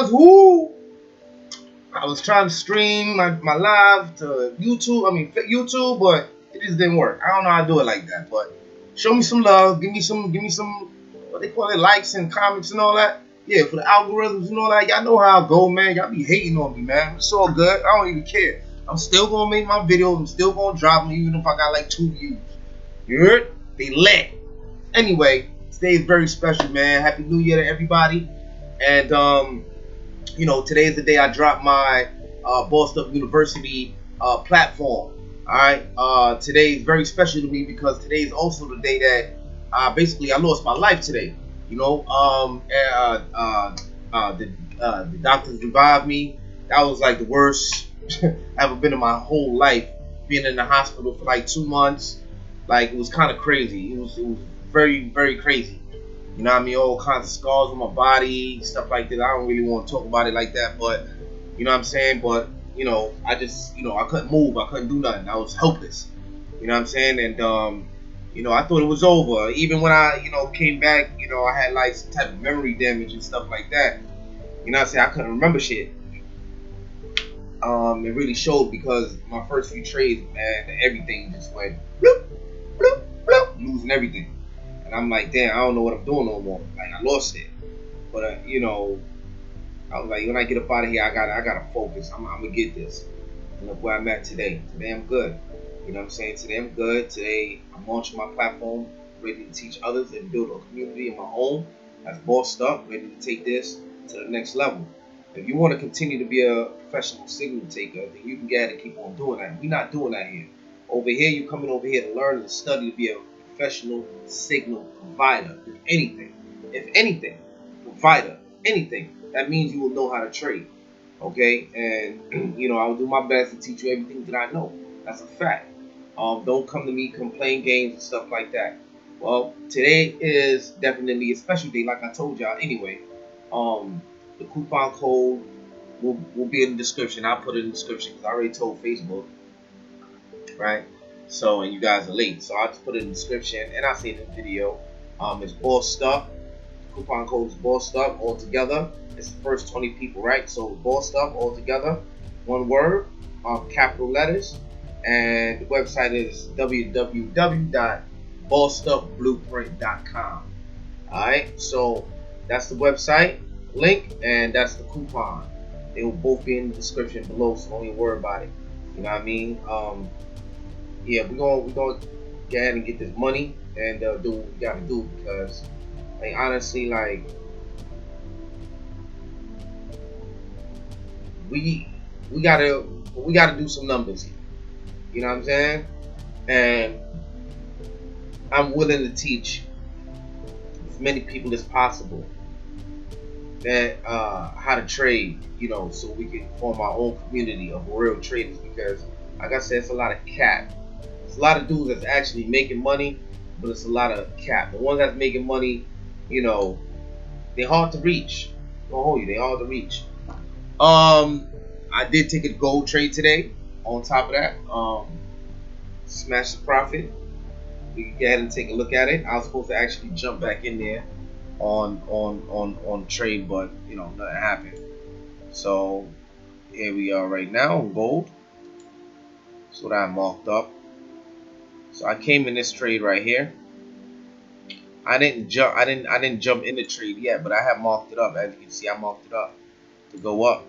because who? I was trying to stream my live to YouTube, but it just didn't work. I don't know how to do it like that. But show me some love. Give me some what they call it, likes and comments and all that. Yeah, for the algorithms and all that. Y'all know how I go, man. Y'all be hating on me, man. It's all good. I don't even care. I'm still gonna make my videos. I'm still gonna drop them, even if I got like 2 views. You heard? They lit. Anyway, today is very special, man. Happy New Year to everybody. And you know, today is the day I dropped my Bossed Up University platform. All right. Today is very special to me because today is also the day that basically I lost my life today. You know, the doctors revived me. That was like the worst I've ever been in my whole life. Being in the hospital for like 2 months, like it was kind of crazy. It was very, very crazy. You know what I mean? All kinds of scars on my body, stuff like that. I don't really want to talk about it like that, but you know what I'm saying? But, you know, I just, you know, I couldn't move. I couldn't do nothing. I was helpless. You know what I'm saying? And, you know, I thought it was over. Even when I, you know, came back, you know, I had like some type of memory damage and stuff like that. You know what I'm saying? I couldn't remember shit. It really showed because my first few trades, man, everything just went bloop, bloop, bloop, losing everything. And I'm like, damn, I don't know what I'm doing no more. Like, I lost it. But, you know, I was like, when I get up out of here, I gotta focus. I'm gonna get this. And look where I'm at today. Today I'm good. You know what I'm saying? Today I'm good. Today I'm launching my platform, ready to teach others and build a community of my own. That's bossed up, ready to take this to the next level. If you want to continue to be a professional signal taker, then you can get ahead and keep on doing that. We're not doing that here. Over here, you're coming over here to learn and study to be a professional signal provider. If anything, provider, anything. That means you will know how to trade. Okay? And, you know, I will do my best to teach you everything that I know. That's a fact. Don't come to me complain games and stuff like that. Well, today is definitely a special day, like I told y'all anyway. The coupon code will be in the description. I'll put it in the description because I already told Facebook, right? So, and you guys are late, so I'll just put it in the description and I'll say it in the video. It's Bossed Up. Coupon code is Bossed Up all together. It's the first 20 people, right? So Bossed Up all together, one word, capital letters, and the website is www.bossedupblueprint.com. All right, so that's the website link and that's the coupon. They will both be in the description below, so don't even worry about it. You know what I mean? Yeah, we're gonna get ahead and get this money and do what we gotta do because, like, honestly, like we gotta do some numbers here. You know what I'm saying? And I'm willing to teach as many people as possible that how to trade, you know, so we can form our own community of real traders because, like I said, it's a lot of cap. It's a lot of dudes that's actually making money, but it's a lot of cap. The ones that's making money, you know, they're hard to reach. Don't hold you, they're hard to reach. I did take a gold trade today. On top of that, smash the profit. We can go ahead and take a look at it. I was supposed to actually jump back in there on trade, but you know, nothing happened. So here we are right now on gold. That's what I marked up. So I came in this trade right here. I didn't jump in the trade yet, but I have marked it up. As you can see, I marked it up to go up.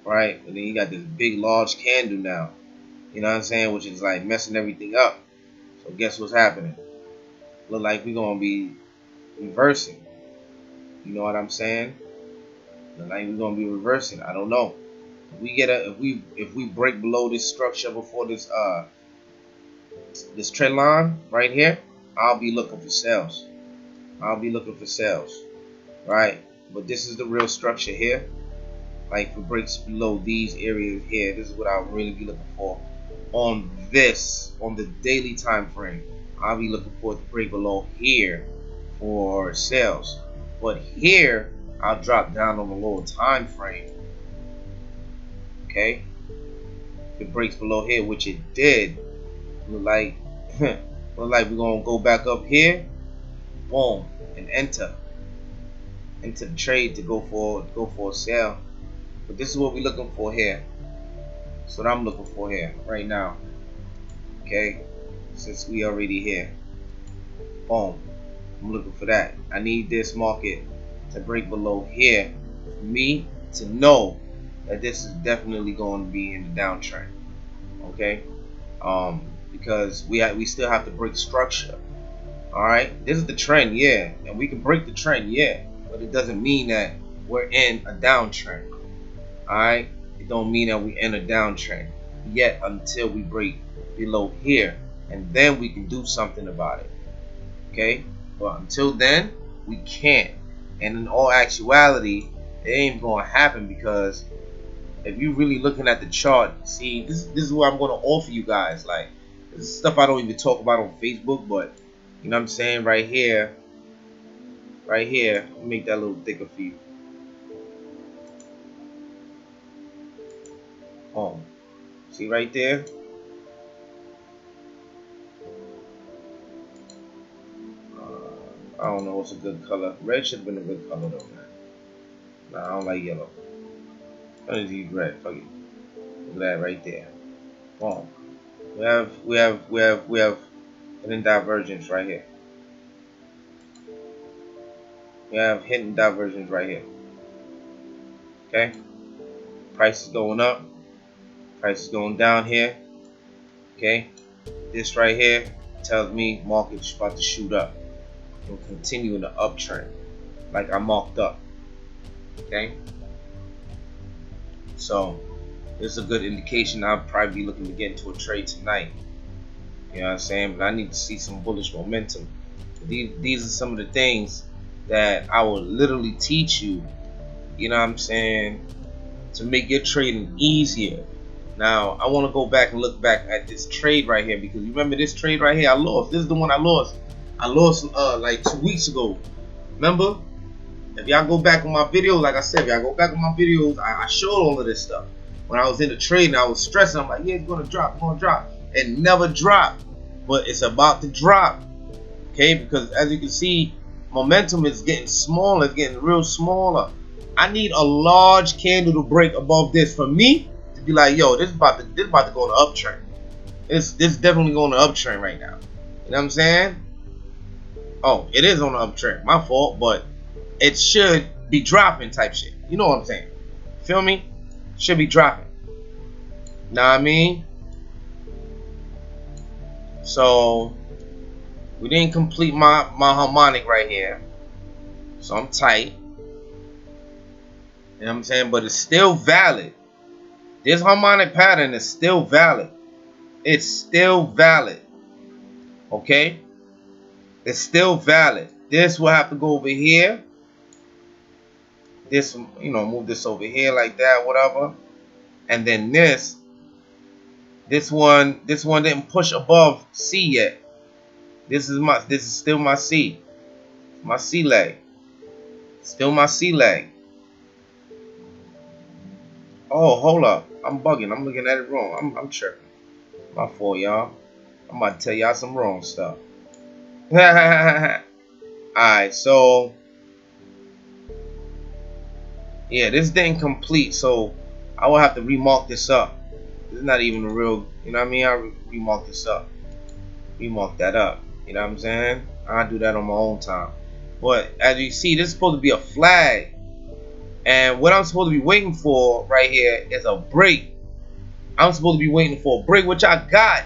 Right? And then you got this big large candle now. You know what I'm saying? Which is like messing everything up. So guess what's happening? Look like we're gonna be reversing. You know what I'm saying? Look like we're gonna be reversing. I don't know. If we get if we break below this structure before this this trend line right here, I'll be looking for sales. I'll be looking for sales. Right? But this is the real structure here. Like if it breaks below these areas here, this is what I'll really be looking for on the daily time frame. I'll be looking for it to break below here for sales. But here, I'll drop down on the lower time frame. Okay? If it breaks below here, which it did, look like we're gonna go back up here, boom, and enter. into the trade to go for a sale. But this is what we're looking for here. That's what I'm looking for here right now. Okay, since we already here, boom. I'm looking for that. I need this market to break below here for me to know that this is definitely going to be in the downtrend. Okay, because we still have to break structure. All right, this is the trend, yeah, and we can break the trend, yeah, but it doesn't mean that we're in a downtrend. All right, it don't mean that we're in a downtrend yet until we break below here, and then we can do something about it. Okay, but until then we can't. And in all actuality, it ain't gonna happen, because if you really looking at the chart, see, this is what I'm gonna offer you guys. Like, this is stuff I don't even talk about on Facebook, but you know what I'm saying, right here, I'll make that a little thicker for you. Oh, see right there. I don't know what's a good color. Red should have been a good color though, man. Nah, I don't like yellow. I'm gonna use red. Fuck it. Look at that right there. Boom. We have hidden divergence right here. We have hidden divergence right here. Okay? Price is going up. Price is going down here. Okay? This right here tells me market's about to shoot up and continue in the uptrend, like I marked up. Okay? So this is a good indication. I'll probably be looking to get into a trade tonight. You know what I'm saying? But I need to see some bullish momentum. These are some of the things that I will literally teach you, you know what I'm saying, to make your trading easier. Now, I want to go back and look back at this trade right here, because you remember this trade right here I lost. This is the one I lost. I lost like 2 weeks ago. Remember? If y'all go back on my videos, like I said, if y'all go back on my videos, I showed all of this stuff. When I was in the trade and I was stressing, I'm like, yeah, it's going to drop, it's going to drop. It never dropped, but it's about to drop. Okay, because as you can see, momentum is getting smaller, it's getting real smaller. I need a large candle to break above this for me to be like, yo, this is about to go on an uptrend. This definitely going on an uptrend right now. You know what I'm saying? Oh, it is on an uptrend. My fault, but it should be dropping type shit. You know what I'm saying? Feel me? Should be dropping. Know what I mean? So we didn't complete my harmonic right here. So I'm tight. You know what I'm saying? But it's still valid. This harmonic pattern is still valid. It's still valid. Okay? It's still valid. This will have to go over here. This, you know, move this over here like that, whatever. And then this one didn't push above C yet. This is still my C. My C leg. Still my C leg. Oh, hold up. I'm bugging. I'm looking at it wrong. I'm tripping. My fault, y'all. I'm about to tell y'all some wrong stuff. Alright, so yeah, this didn't complete, so I will have to remark this up. This is not even a real, you know what I mean? I remark this up. Remark that up. You know what I'm saying? I'll do that on my own time. But as you see, this is supposed to be a flag. And what I'm supposed to be waiting for right here is a break. I'm supposed to be waiting for a break, which I got.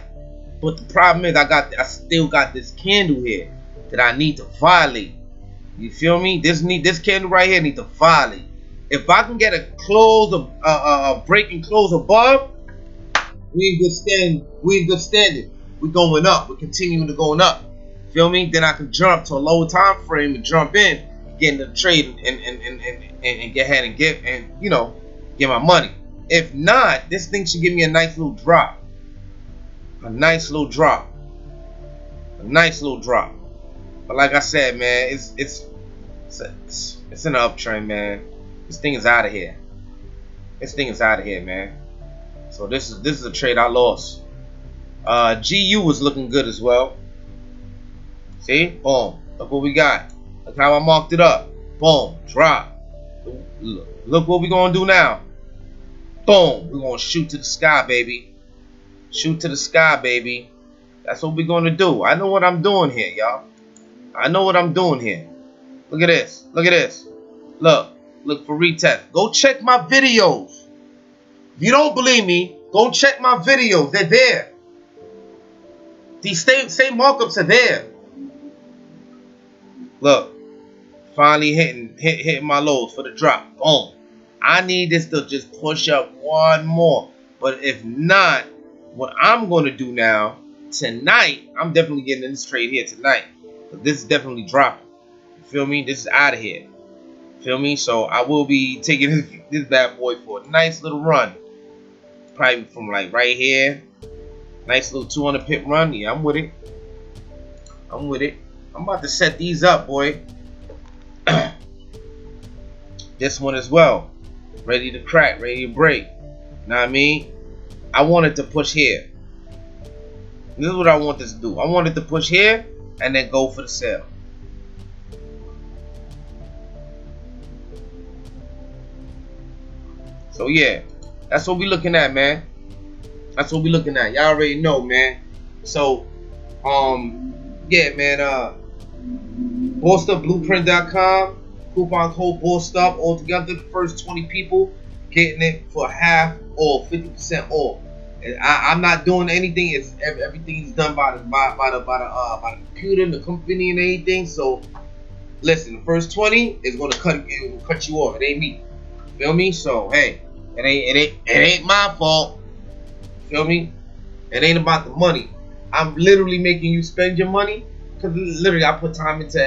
But the problem is I still got this candle here that I need to violate. You feel me? This candle right here need to violate. If I can get a close of a break and close above, we in good standing. We in good standing. We're going up. We're continuing to going up. Feel me? Then I can jump to a lower time frame and jump in, get into the trade and get ahead and get my money. If not, this thing should give me a nice little drop. A nice little drop. A nice little drop. But like I said, man, it's an uptrend, man. This thing is out of here. This thing is out of here, man. So this is a trade I lost. GU was looking good as well. See? Boom. Look what we got. Look how I marked it up. Boom. Drop. Look what we're going to do now. Boom. We're going to shoot to the sky, baby. Shoot to the sky, baby. That's what we're going to do. I know what I'm doing here, y'all. I know what I'm doing here. Look at this. Look at this. Look for retest. Go check my videos. If you don't believe me, go check my videos. They're there. These same markups are there. Look. Finally hitting my lows for the drop. Boom. I need this to just push up one more. But if not, what I'm going to do now, tonight, I'm definitely getting in this trade here tonight. But this is definitely dropping. You feel me? This is out of here. Feel me? So I will be taking this bad boy for a nice little run. Probably from like right here. Nice little 200 pip run. Yeah, I'm with it. I'm with it. I'm about to set these up, boy. This one as well. Ready to crack, ready to break. Know what I mean? I wanted to push here. This is what I want this to do. I wanted to push here and then go for the sell. So yeah, that's what we looking at, man. That's what we looking at. Y'all already know, man. So, yeah, man. BossUpBlueprint.com. Coupon code BossUp. Altogether, the first 20 people getting it for half or 50% off. And I'm not doing anything. It's everything's done by the computer, the company, and anything. So, listen, the first 20 is gonna cut you off. It ain't me. Feel me? So hey, it ain't my fault. Feel me? It ain't about the money. I'm literally making you spend your money because literally I put time into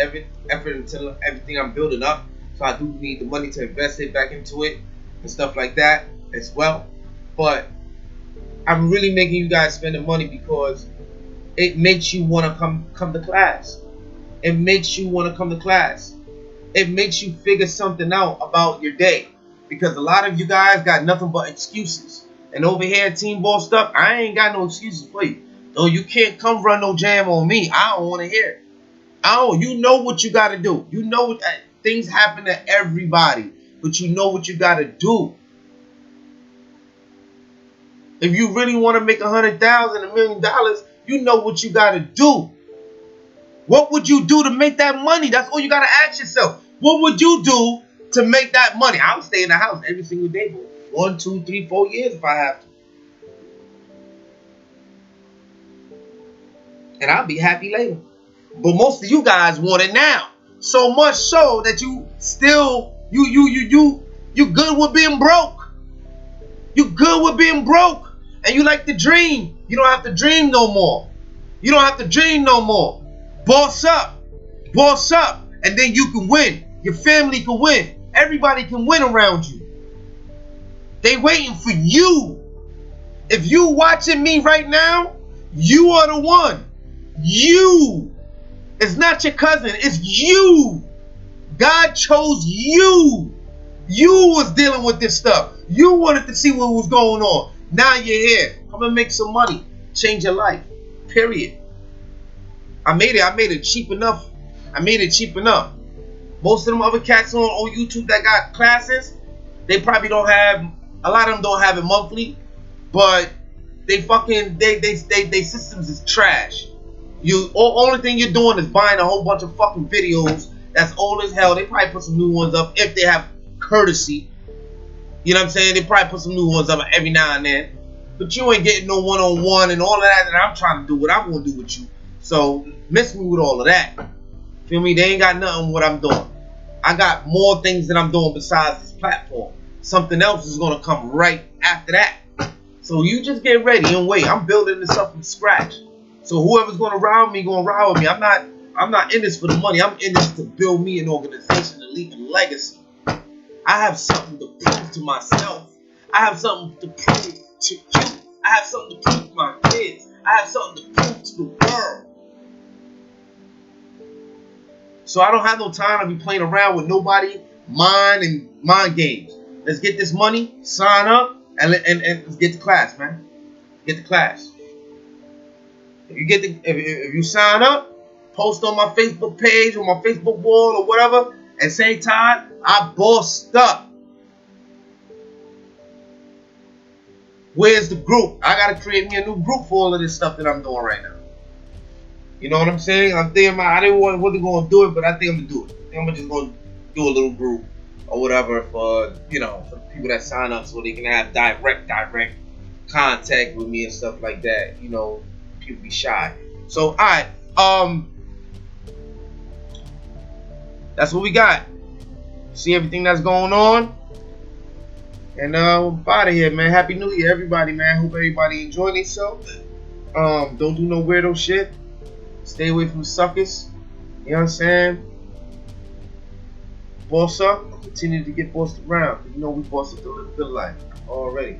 effort into everything I'm building up. So I do need the money to invest it back into it and stuff like that as well. But I'm really making you guys spend the money because it makes you want to come to class. It makes you want to come to class. It makes you figure something out about your day. Because a lot of you guys got nothing but excuses. And over here at Team Bossed Up, I ain't got no excuses for you. Though you can't come run no jam on me. I don't want to hear it. You know what you got to do. You know that things happen to everybody. But you know what you got to do. If you really want to make $100,000, $1 million, you know what you got to do. What would you do to make that money? That's all you got to ask yourself. What would you do to make that money? I would stay in the house every single day for 1, 2, 3, 4 years if I have to. And I'll be happy later. But most of you guys want it now. So much so that you still, you good with being broke. You good with being broke. And you like to dream. You don't have to dream no more. You don't have to dream no more. Boss up. Boss up. And then you can win. Your family can win. Everybody can win around you. They waiting for you. If you watching me right now, you are the one. You. It's not your cousin. It's you. God chose you. You was dealing with this stuff. You wanted to see what was going on. Now you're here. I'm going to make some money. Change your life. Period. I made it cheap enough. I made it cheap enough. Most of them other cats on YouTube that got classes, they probably don't have, a lot of them don't have it monthly, but they systems is trash. Only thing you're doing is buying a whole bunch of fucking videos that's old as hell. They probably put some new ones up if they have courtesy. You know what I'm saying? They probably put some new ones up every now and then. But you ain't getting no one-on-one and all of that, and I'm trying to do what I'm going to do with you. So, miss me with all of that. Feel me? They ain't got nothing what I'm doing. I got more things that I'm doing besides this platform. Something else is going to come right after that. So you just get ready and wait. I'm building this up from scratch. So whoever's going to ride with me, going to ride with me. I'm not in this for the money. I'm in this to build me an organization and leave a legacy. I have something to prove to myself. I have something to prove to you. I have something to prove to my kids. I have something to prove to the world. So I don't have no time to be playing around with nobody, mind games. Let's get this money, sign up, and let's get to class, man. Get to class. If you sign up, post on my Facebook page or my Facebook wall or whatever, At the same time, I bossed up. Where's the group? I gotta create me a new group for all of this stuff that I'm doing right now. You know what I'm saying? I'm thinking about, I didn't wasn't gonna do it, but I think I'm gonna do it. I think I'm just gonna do a little group or whatever for for the people that sign up so they can have direct contact with me and stuff like that. People be shy. So alright, that's what we got. See everything that's going on. And we're out of here, man. Happy New Year, everybody, man. Hope everybody enjoyed themselves. Don't do no weirdo shit. Stay away from the suckers. You know what I'm saying? Boss up. Continue to get bossed around. We boss up to live a good life already.